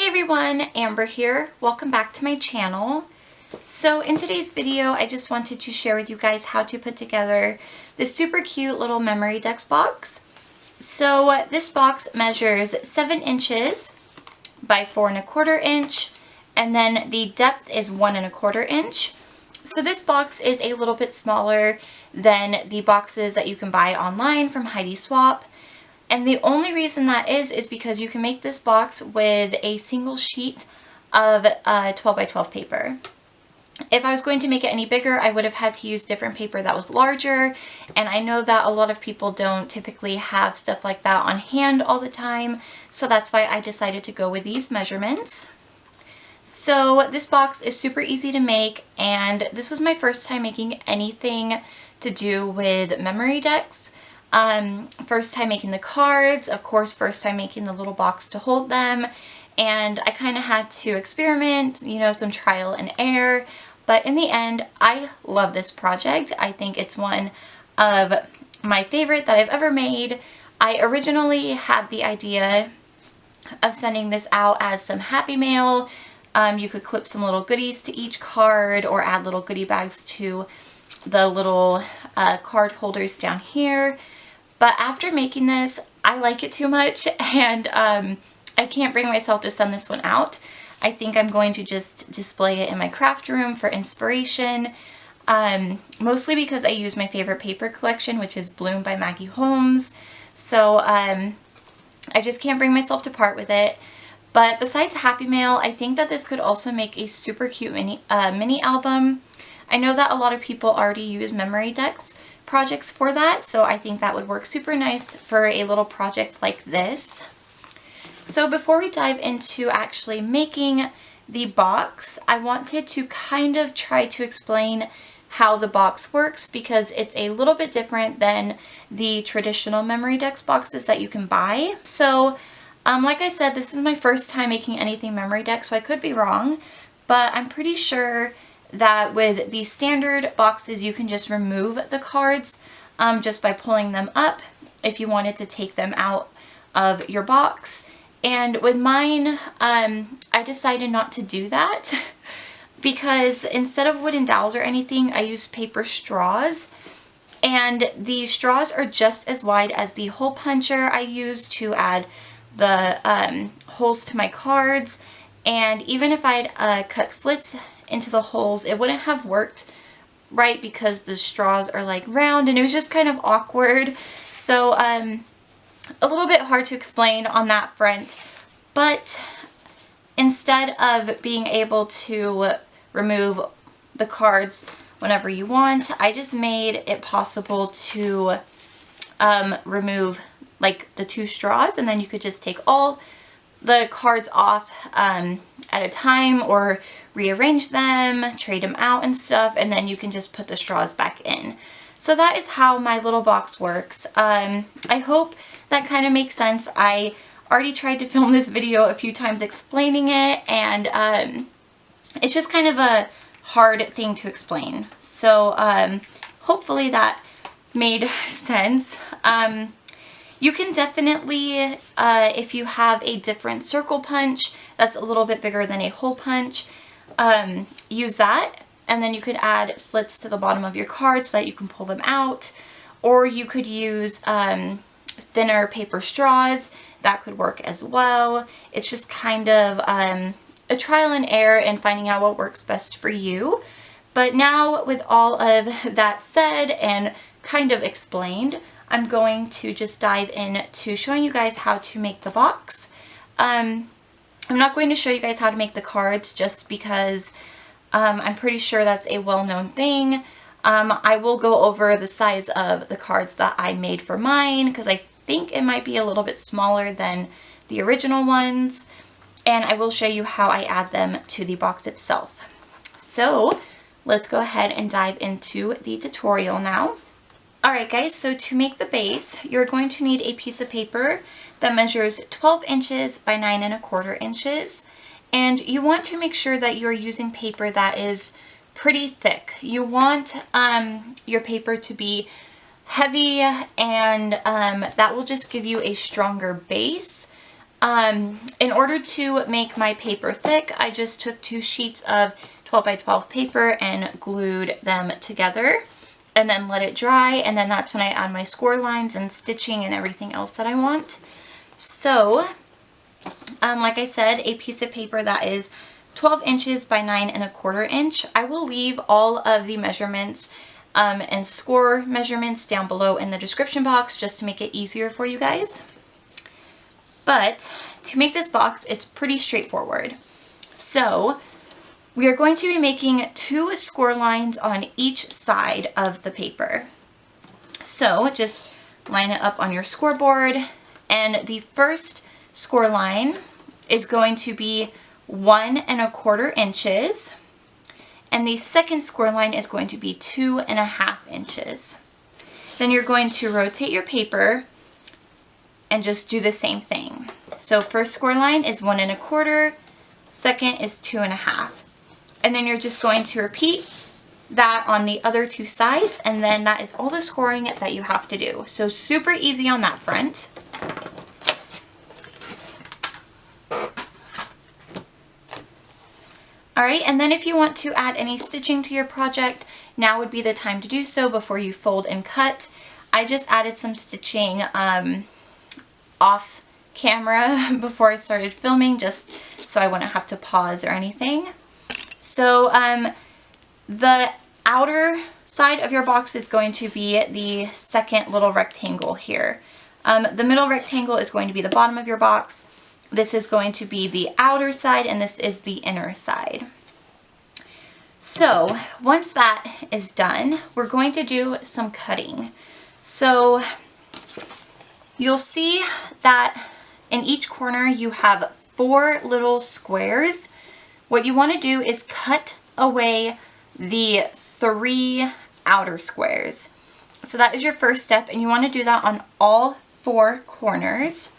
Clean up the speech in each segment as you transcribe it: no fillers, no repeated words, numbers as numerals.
Hey everyone, Amber here. Welcome back to my channel. So in today's video, I just wanted to share with you guys how to put together this super cute little memory decks box. So this box measures 7 inches by 4¼ inch, and then the depth is 1¼ inch. So this box is a little bit smaller than the boxes that you can buy online from Heidi Swap. And the only reason that is because you can make this box with a single sheet of 12 by 12 paper. If I was going to make it any bigger, I would have had to use different paper that was larger. And I know that a lot of people don't typically have stuff like that on hand all the time. So that's why I decided to go with these measurements. So this box is super easy to make, and this was my first time making anything to do with memory decks. First time making the cards, of course, first time making the little box to hold them, and I kind of had to experiment, you know, some trial and error, but in the end, I love this project. I think it's one of my favorite that I've ever made. I originally had the idea of sending this out as some happy mail. You could clip some little goodies to each card or add little goodie bags to the little card holders down here. But after making this, I like it too much, and I can't bring myself to send this one out. I think I'm going to just display it in my craft room for inspiration, mostly because I use my favorite paper collection, which is Bloom by Maggie Holmes. So I just can't bring myself to part with it. But besides Happy Mail, I think that this could also make a super cute mini album. I know that a lot of people already use memory decks projects for that, so I think that would work super nice for a little project like this. So before we dive into actually making the box, I wanted to kind of try to explain how the box works, because it's a little bit different than the traditional memory decks boxes that you can buy. So like I said, this is my first time making anything memory deck, so I could be wrong, but I'm pretty sure that with the standard boxes you can just remove the cards just by pulling them up if you wanted to take them out of your box. And with mine, I decided not to do that because instead of wooden dowels or anything, I used paper straws. And the straws are just as wide as the hole puncher I used to add the holes to my cards. And even if I'd cut slits into the holes, it wouldn't have worked right because the straws are like round, and it was just kind of awkward. So a little bit hard to explain on that front. But instead of being able to remove the cards whenever you want, I just made it possible to remove like the 2 straws, and then you could just take all the cards off at a time, or rearrange them, trade them out and stuff, and then you can just put the straws back in. So that is how my little box works. I hope that kind of makes sense. I already tried to film this video a few times explaining it, and it's just kind of a hard thing to explain. So hopefully that made sense. You can definitely, if you have a different circle punch that's a little bit bigger than a hole punch, use that, and then you could add slits to the bottom of your card so that you can pull them out. Or you could use thinner paper straws. That could work as well. It's just kind of a trial and error in finding out what works best for you. But now, with all of that said and kind of explained, I'm going to just dive into showing you guys how to make the box. I'm not going to show you guys how to make the cards just because I'm pretty sure that's a well-known thing. I will go over the size of the cards that I made for mine because I think it might be a little bit smaller than the original ones, and I will show you how I add them to the box itself. So let's go ahead and dive into the tutorial now. Alright guys, so to make the base, you're going to need a piece of paper that measures 12 inches by 9¼ inches. And you want to make sure that you're using paper that is pretty thick. You want your paper to be heavy, and that will just give you a stronger base. In order to make my paper thick, I just took 2 sheets of 12 by 12 paper and glued them together and then let it dry, and then that's when I add my score lines and stitching and everything else that I want. So, like I said, a piece of paper that is 12 inches by 9¼ inch. I will leave all of the measurements and score measurements down below in the description box just to make it easier for you guys. But to make this box, it's pretty straightforward. So we are going to be making 2 score lines on each side of the paper. So just line it up on your scoreboard, and the first score line is going to be 1¼ inches, and the second score line is going to be 2½ inches. Then you're going to rotate your paper and just do the same thing. So first score line is 1¼ , second is 2½. And then you're just going to repeat that on the other 2 sides, and then that is all the scoring that you have to do. So super easy on that front. Alright, and then if you want to add any stitching to your project, now would be the time to do so before you fold and cut. I just added some stitching off camera before I started filming, just so I wouldn't have to pause or anything. So the outer side of your box is going to be the second little rectangle here. The middle rectangle is going to be the bottom of your box. This is going to be the outer side, and this is the inner side. So once that is done, we're going to do some cutting. So you'll see that in each corner you have 4 little squares. What you want to do is cut away the 3 outer squares. So that is your first step, and you want to do that on all 4 corners.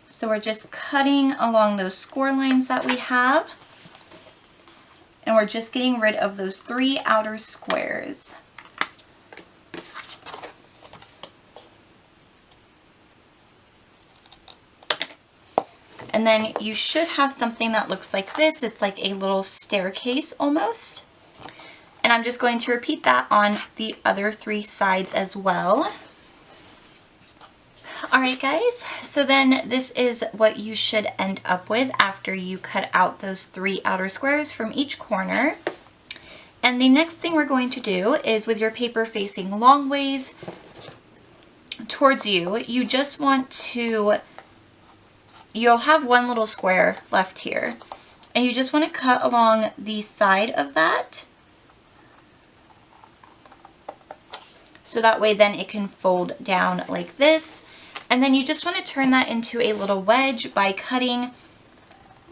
So we're just cutting along those score lines that we have, and we're just getting rid of those 3 outer squares. And then you should have something that looks like this. It's like a little staircase almost. And I'm just going to repeat that on the other 3 sides as well. Alright guys, so then this is what you should end up with after you cut out those 3 outer squares from each corner. And the next thing we're going to do is, with your paper facing long ways towards you, you just want to, you'll have 1 little square left here, and you just want to cut along the side of that, so that way then it can fold down like this. And then you just want to turn that into a little wedge by cutting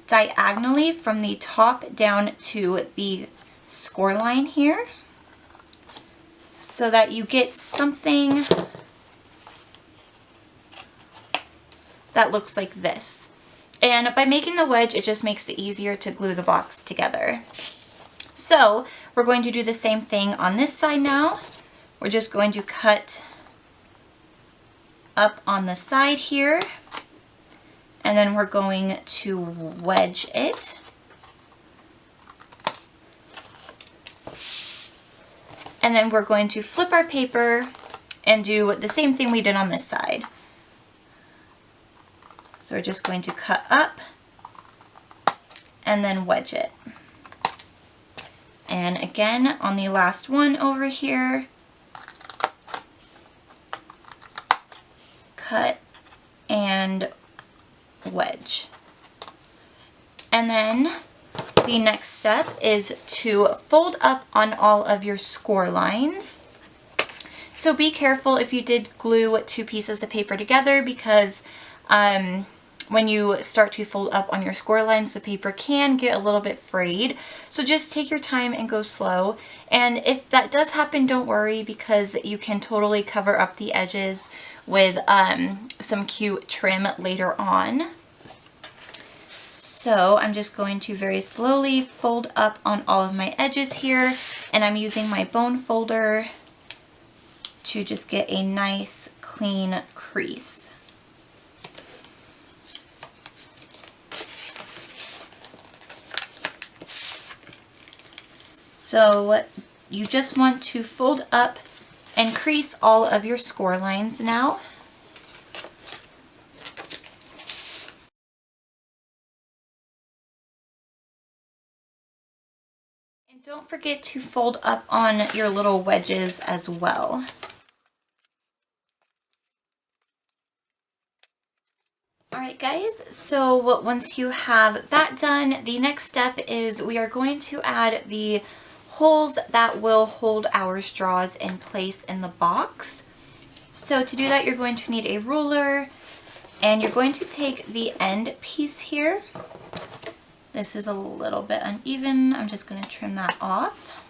diagonally from the top down to the score line here, so that you get something that looks like this. And by making the wedge, it just makes it easier to glue the box together. So we're going to do the same thing on this side now. We're just going to cut up on the side here, and then we're going to wedge it. And then we're going to flip our paper and do the same thing we did on this side. So we're just going to cut up and then wedge it. And again, on the last one over here, cut and wedge. And then the next step is to fold up on all of your score lines. So be careful if you did glue 2 pieces of paper together, because when you start to fold up on your score lines, the paper can get a little bit frayed. So just take your time and go slow. And if that does happen, don't worry, because you can totally cover up the edges with some cute trim later on. So I'm just going to very slowly fold up on all of my edges here, and I'm using my bone folder to just get a nice clean crease. So you just want to fold up and crease all of your score lines now. And don't forget to fold up on your little wedges as well. Alright guys, so once you have that done, the next step is we are going to add the holes that will hold our straws in place in the box. So to do that, you're going to need a ruler, and you're going to take the end piece here. This is a little bit uneven. I'm just going to trim that off.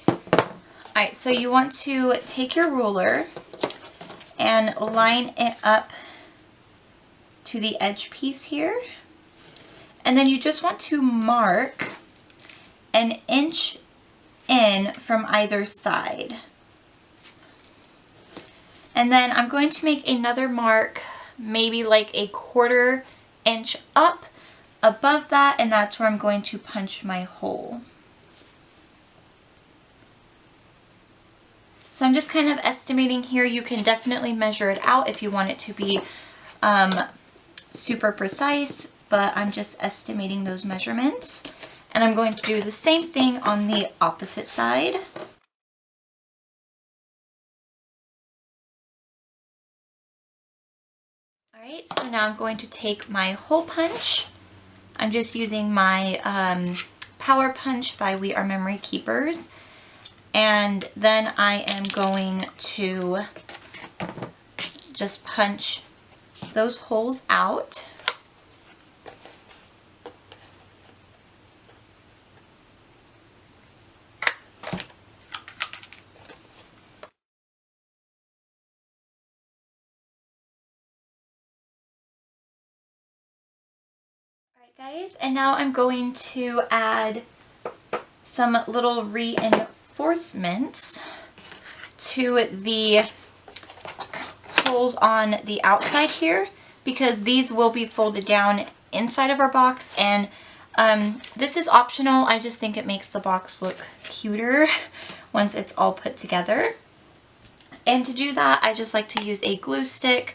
Alright, so you want to take your ruler and line it up to the edge piece here. And then you just want to mark an inch in from either side. And then I'm going to make another mark, maybe like a 1/4 inch up above that, and that's where I'm going to punch my hole. So I'm just kind of estimating here. You can definitely measure it out if you want it to be super precise, but I'm just estimating those measurements. And I'm going to do the same thing on the opposite side. Alright, so now I'm going to take my hole punch. I'm just using my Power Punch by We Are Memory Keepers. And then I am going to just punch those holes out. Guys, and now I'm going to add some little reinforcements to the holes on the outside here, because these will be folded down inside of our box, and this is optional. I just think it makes the box look cuter once it's all put together. And to do that, I just like to use a glue stick.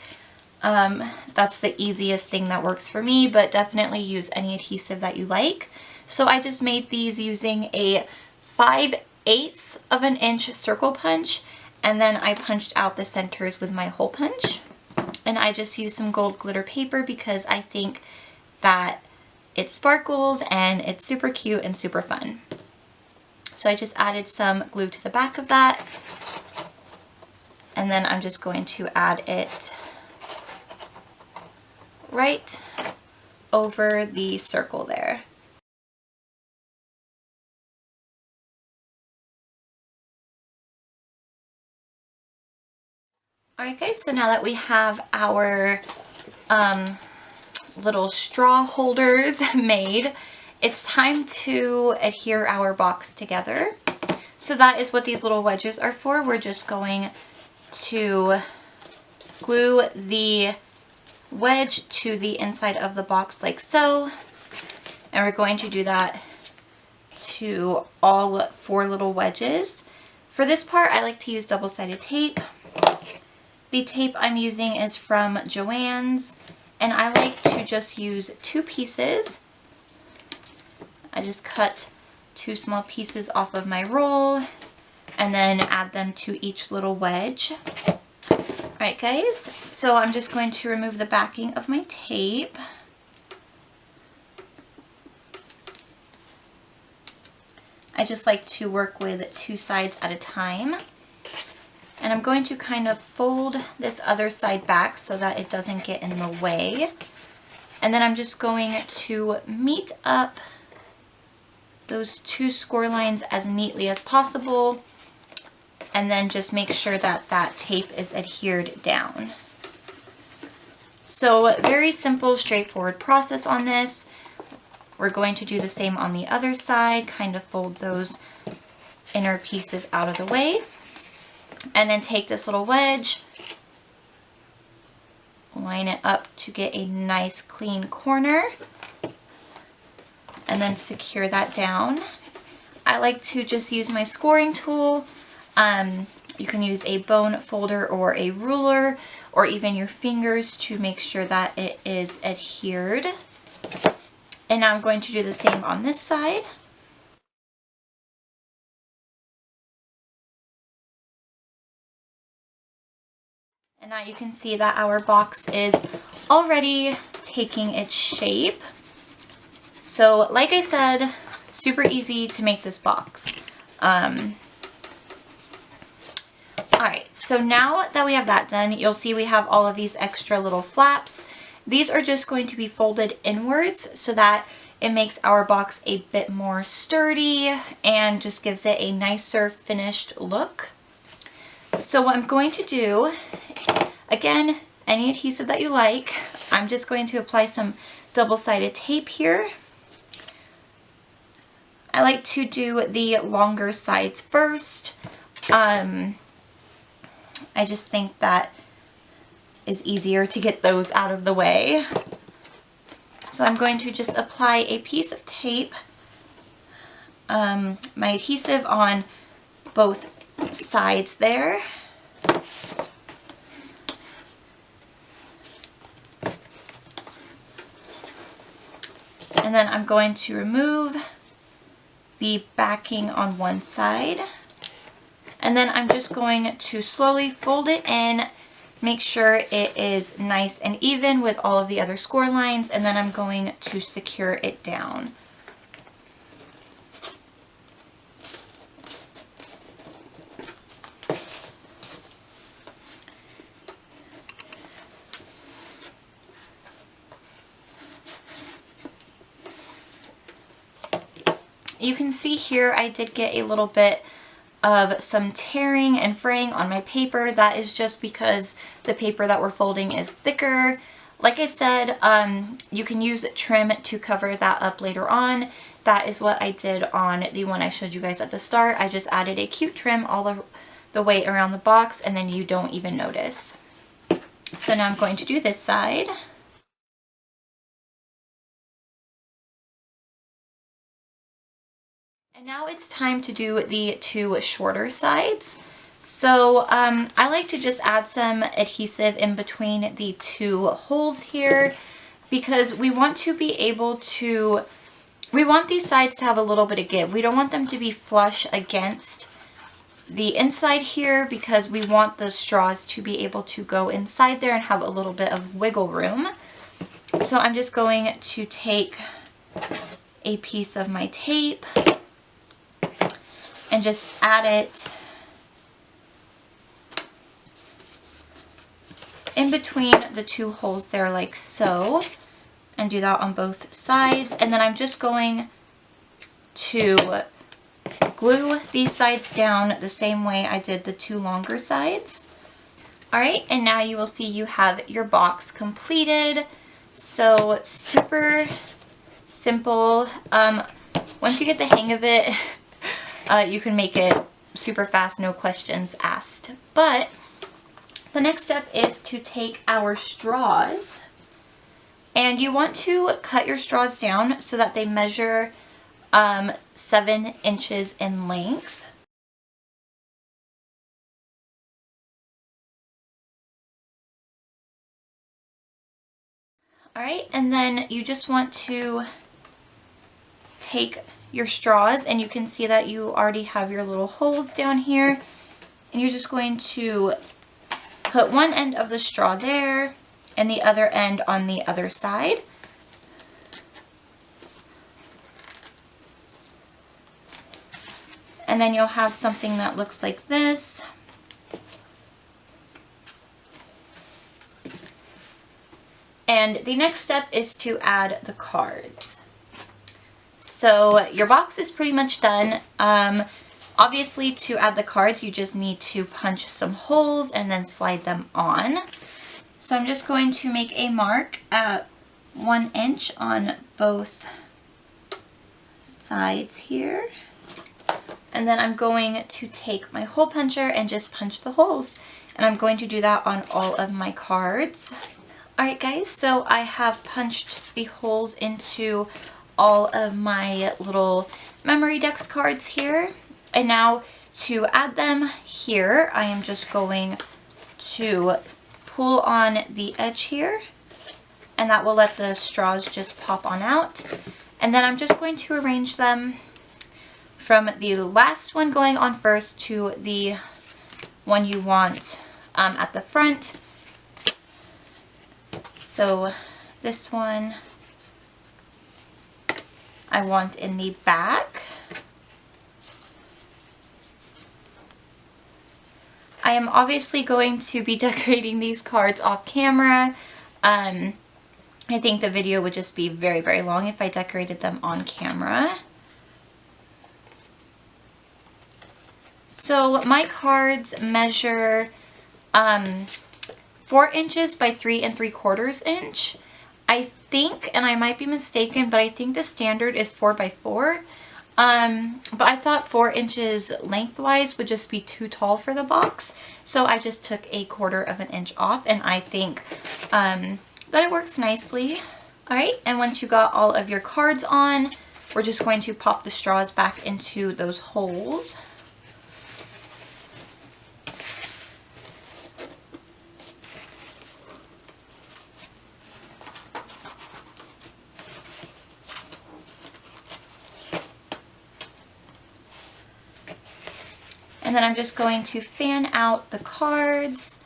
That's the easiest thing that works for me, but definitely use any adhesive that you like. So I just made these using a 5/8 of an inch circle punch, and then I punched out the centers with my hole punch. And I just used some gold glitter paper because I think that it sparkles and it's super cute and super fun. So I just added some glue to the back of that, and then I'm just going to add it right over the circle there. Alright guys, so now that we have our little straw holders made, it's time to adhere our box together. So that is what these little wedges are for. We're just going to glue the wedge to the inside of the box like so, and we're going to do that to all 4 little wedges. For this part, I like to use double-sided tape. The tape I'm using is from Joann's, and I like to just use 2 pieces. I just cut 2 small pieces off of my roll and then add them to each little wedge. Alright guys, so I'm just going to remove the backing of my tape. I just like to work with 2 sides at a time. And I'm going to kind of fold this other side back so that it doesn't get in the way. And then I'm just going to meet up those 2 score lines as neatly as possible, and then just make sure that that tape is adhered down. So very simple, straightforward process on this. We're going to do the same on the other side, kind of fold those inner pieces out of the way. And then take this little wedge, line it up to get a nice clean corner, and then secure that down. I like to just use my scoring tool. You can use a bone folder or a ruler, or even your fingers to make sure that it is adhered. And now I'm going to do the same on this side. And now you can see that our box is already taking its shape. So like I said, super easy to make this box. Alright, so now that we have that done, you'll see we have all of these extra little flaps. These are just going to be folded inwards so that it makes our box a bit more sturdy and just gives it a nicer finished look. So what I'm going to do, again, any adhesive that you like, I'm just going to apply some double-sided tape here. I like to do the longer sides first. I just think that is easier to get those out of the way. So I'm going to just apply a piece of tape, my adhesive on both sides there. And then I'm going to remove the backing on one side. And then I'm just going to slowly fold it in, make sure it is nice and even with all of the other score lines, and then I'm going to secure it down. You can see here I did get a little bit of some tearing and fraying on my paper. That is just because the paper that we're folding is thicker. Like I said, you can use trim to cover that up later on. That is what I did on the one I showed you guys at the start. I just added a cute trim all the way around the box, and then you don't even notice. So now I'm going to do this side. And now it's time to do the two shorter sides. So I like to just add some adhesive in between the two holes here because we want to be able to, we want these sides to have a little bit of give. We don't want them to be flush against the inside here because we want the straws to be able to go inside there and have a little bit of wiggle room. So I'm just going to take a piece of my tape and just add it in between the two holes there like so, and do that on both sides. And then I'm just going to glue these sides down the same way I did the two longer sides. Alright, and now you will see you have your box completed. So super simple. Once you get the hang of it, you can make it super fast, no questions asked. But the next step is to take our straws, and you want to cut your straws down so that they measure 7 inches in length. Alright, and then you just want to take your straws, and you can see that you already have your little holes down here, and you're just going to put one end of the straw there and the other end on the other side. And then you'll have something that looks like this. And the next step is to add the cards. So your box is pretty much done. Obviously, to add the cards, you just need to punch some holes and then slide them on. So I'm just going to make a mark at 1 inch on both sides here. And then I'm going to take my hole puncher and just punch the holes. And I'm going to do that on all of my cards. Alright guys, so I have punched the holes into all of my little memory decks cards here. And now to add them here, I am just going to pull on the edge here, and that will let the straws just pop on out. And then I'm just going to arrange them from the last one going on first to the one you want at the front. So this one I want in the back. I am obviously going to be decorating these cards off camera. I think the video would just be very, very long if I decorated them on camera. So my cards measure 4 inches by 3 3/4 inch. I think, and I might be mistaken, but I think the standard is 4 by 4. But I thought 4 inches lengthwise would just be too tall for the box. So I just took 1/4 inch off, and I think that it works nicely. Alright, and once you got all of your cards on, we're just going to pop the straws back into those holes. And then I'm just going to fan out the cards.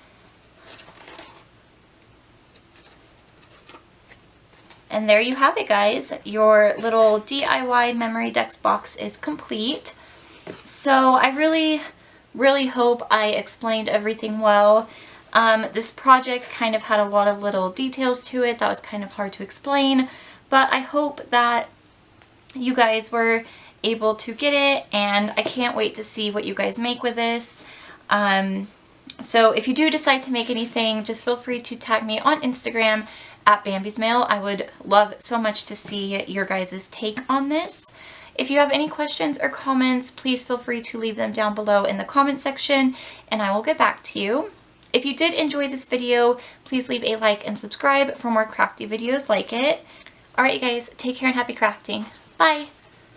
And there you have it, guys. Your little DIY memory decks box is complete. So I really, really hope I explained everything well. This project kind of had a lot of little details to it that was kind of hard to explain. But I hope that you guys were able to get it, and I can't wait to see what you guys make with this. So if you do decide to make anything, just feel free to tag me on Instagram at Bambi's Mail. I would love so much to see your guys' take on this. If you have any questions or comments, please feel free to leave them down below in the comment section, and I will get back to you. If you did enjoy this video, please leave a like and subscribe for more crafty videos like it. Alright you guys, take care and happy crafting. Bye!